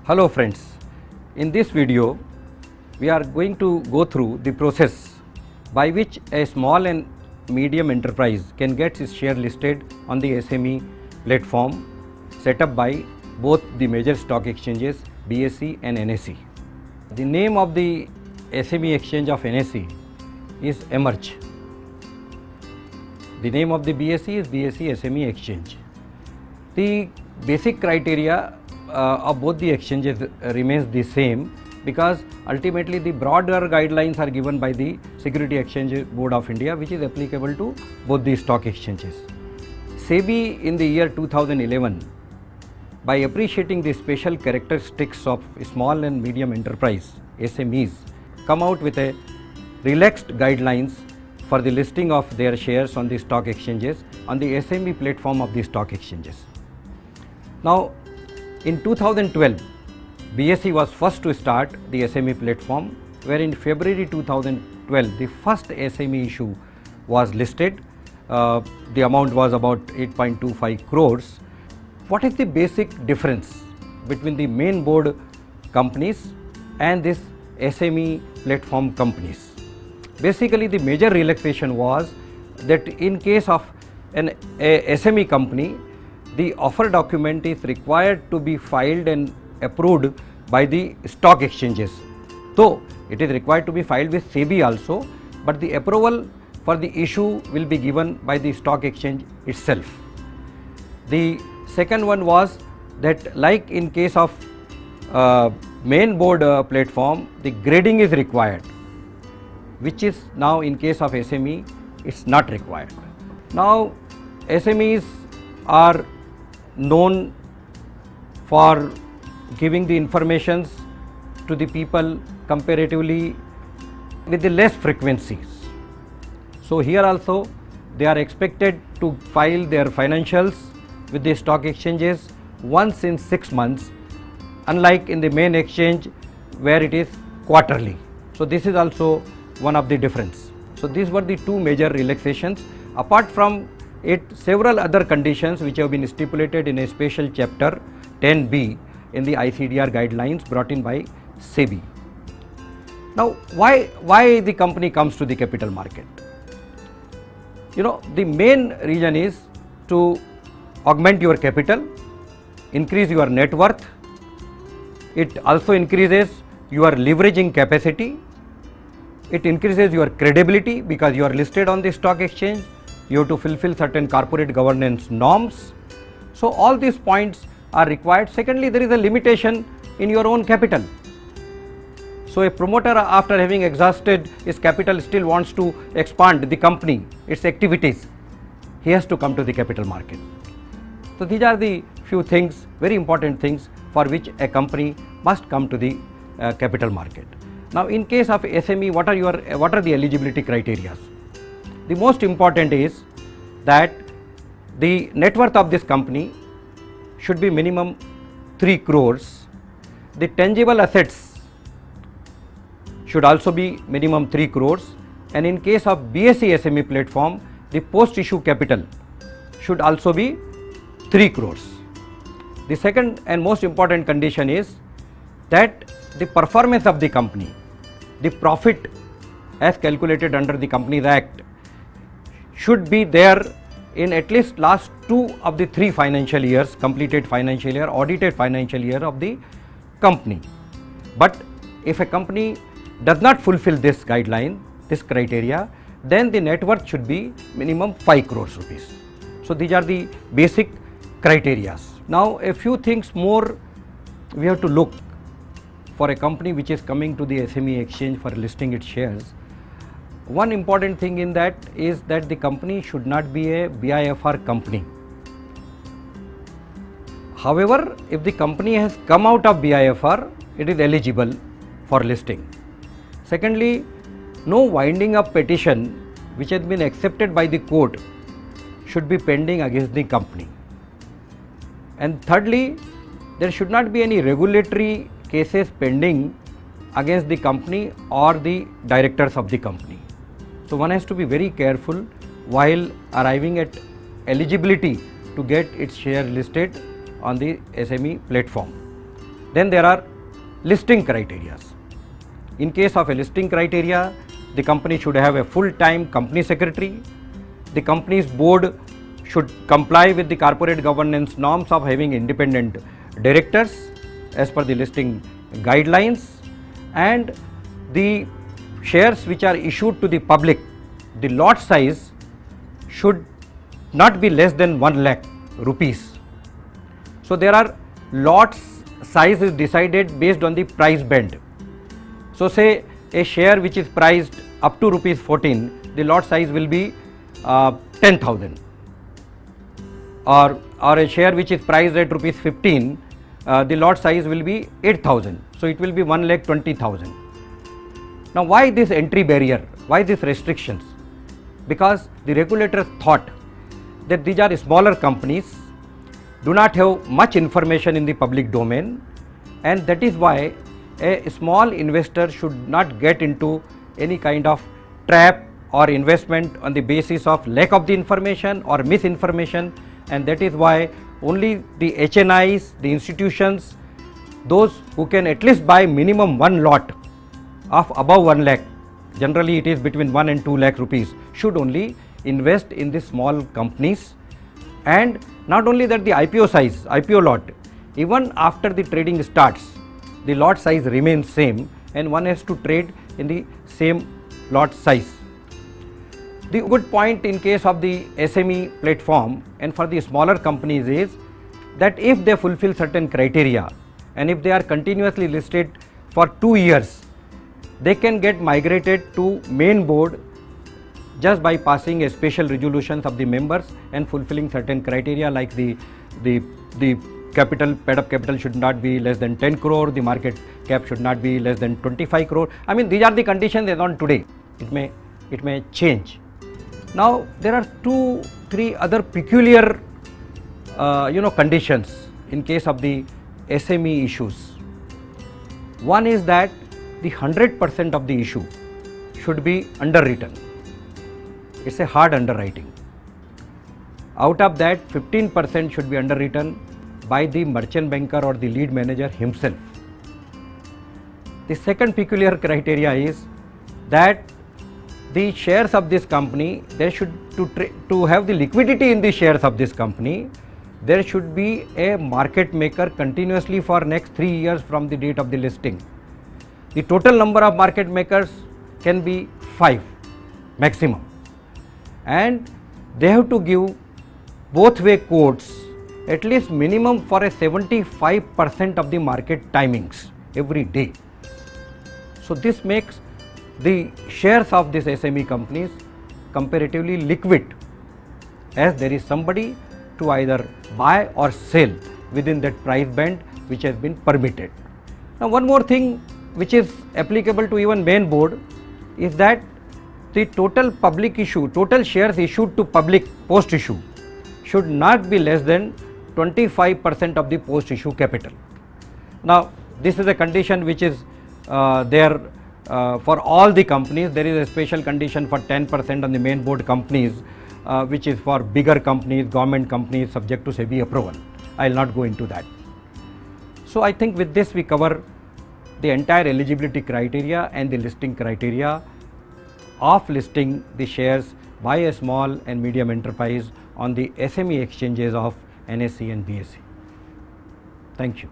Hello friends, in this video we are going to go through the process by which a small and medium enterprise can get its share listed on the SME platform set up by both the major stock exchanges BSE and NSE. The name of the SME exchange of NSE is Emerge. The name of the BSE is BSE SME exchange. The basic criteria of both the exchanges remains the same, because ultimately the broader guidelines are given by the Security Exchange Board of India, which is applicable to both the stock exchanges. SEBI in the year 2011, by appreciating the special characteristics of small and medium enterprise SMEs, come out with a relaxed guidelines for the listing of their shares on the stock exchanges on the SME platform of the stock exchanges. Now, in 2012, BSE was first to start the SME platform, where in February 2012 the first SME issue was listed. The amount was about 8.25 crores. What is the basic difference between the main board companies and this SME platform companies? Basically, the major relaxation was that in case of a SME company, the offer document is required to be filed and approved by the stock exchanges. Though it is required to be filed with SEBI also, but the approval for the issue will be given by the stock exchange itself. The second one was that, like in case of main board platform, the grading is required, which is now in case of SME it's not required. Now SMEs are known for giving the informations to the people comparatively with the less frequencies. So here also they are expected to file their financials with the stock exchanges once in 6 months, unlike in the main exchange where it is quarterly. So this is also one of the difference. So these were the two major relaxations. Apart from it, several other conditions which have been stipulated in a special chapter 10B in the ICDR guidelines brought in by SEBI. Now, why the company comes to the capital market? You know, the main reason is to augment your capital, increase your net worth. It also increases your leveraging capacity. It increases your credibility because you are listed on the stock exchange. You have to fulfill certain corporate governance norms. So all these points are required. Secondly, there is a limitation in your own capital. So a promoter, after having exhausted his capital, still wants to expand the company, its activities. He has to come to the capital market. So these are the few things, very important things, for which a company must come to the capital market. Now in case of SME, what are the eligibility criteria? The most important is that the net worth of this company should be minimum 3 crores. The tangible assets should also be minimum 3 crores. And in case of BSE SME platform, the post-issue capital should also be 3 crores. The second and most important condition is that the performance of the company, the profit as calculated under the Companies Act, should be there in at least last 2 of the 3 financial years, completed financial year, audited financial year of the company. But if a company does not fulfill this guideline, this criteria, then the net worth should be minimum 5 crores rupees. So these are the basic criteria. Now a few things more we have to look for a company which is coming to the SME exchange for listing its shares. One important thing in that is that the company should not be a BIFR company. However, if the company has come out of BIFR, it is eligible for listing. Secondly, no winding up petition which has been accepted by the court should be pending against the company. And thirdly, there should not be any regulatory cases pending against the company or the directors of the company. So one has to be very careful while arriving at eligibility to get its share listed on the SME platform. Then there are listing criteria. In case of a listing criteria, the company should have a full-time company secretary. The company's board should comply with the corporate governance norms of having independent directors as per the listing guidelines, and the shares which are issued to the public, the lot size should not be less than 1 lakh rupees. So there are lots size is decided based on the price band. So say a share which is priced up to rupees 14, the lot size will be 10,000, or a share which is priced at rupees 15, the lot size will be 8,000. So it will be 1,20,000. Now why this entry barrier? Why these restrictions? Because the regulators thought that these are smaller companies, do not have much information in the public domain, and that is why a small investor should not get into any kind of trap or investment on the basis of lack of the information or misinformation, and that is why only the HNIs, the institutions, those who can at least buy minimum one lot of above 1 lakh, generally it is between 1 and 2 lakh rupees, should only invest in the small companies. And not only that, the IPO size, IPO lot, even after the trading starts, the lot size remains same, and one has to trade in the same lot size. The good point in case of the SME platform and for the smaller companies is that if they fulfill certain criteria and if they are continuously listed for 2 years, they can get migrated to main board just by passing a special resolutions of the members and fulfilling certain criteria, like the capital, paid up capital should not be less than 10 crore, the market cap should not be less than 25 crore. I mean, these are the conditions as on today. It may change. Now there are 2-3 other peculiar conditions in case of the SME issues. One is that the 100% of the issue should be underwritten. It's a hard underwriting. Out of that, 15% should be underwritten by the merchant banker or the lead manager himself. The second peculiar criteria is that the shares of this company, they should to have the liquidity in the shares of this company, there should be a market maker continuously for next 3 years from the date of the listing. The total number of market makers can be 5 maximum, and they have to give both way quotes at least minimum for a 75% of the market timings every day. So this makes the shares of these SME companies comparatively liquid, as there is somebody to either buy or sell within that price band which has been permitted. Now one more thing which is applicable to even main board is that the total public issue, total shares issued to public post issue should not be less than 25% of the post issue capital. Now this is a condition which is there for all the companies. There is a special condition for 10% on the main board companies, which is for bigger companies, government companies, subject to SEBI approval. I will not go into that. So I think with this we cover the entire eligibility criteria and the listing criteria of listing the shares by a small and medium enterprise on the SME exchanges of NSE and BSE. Thank you.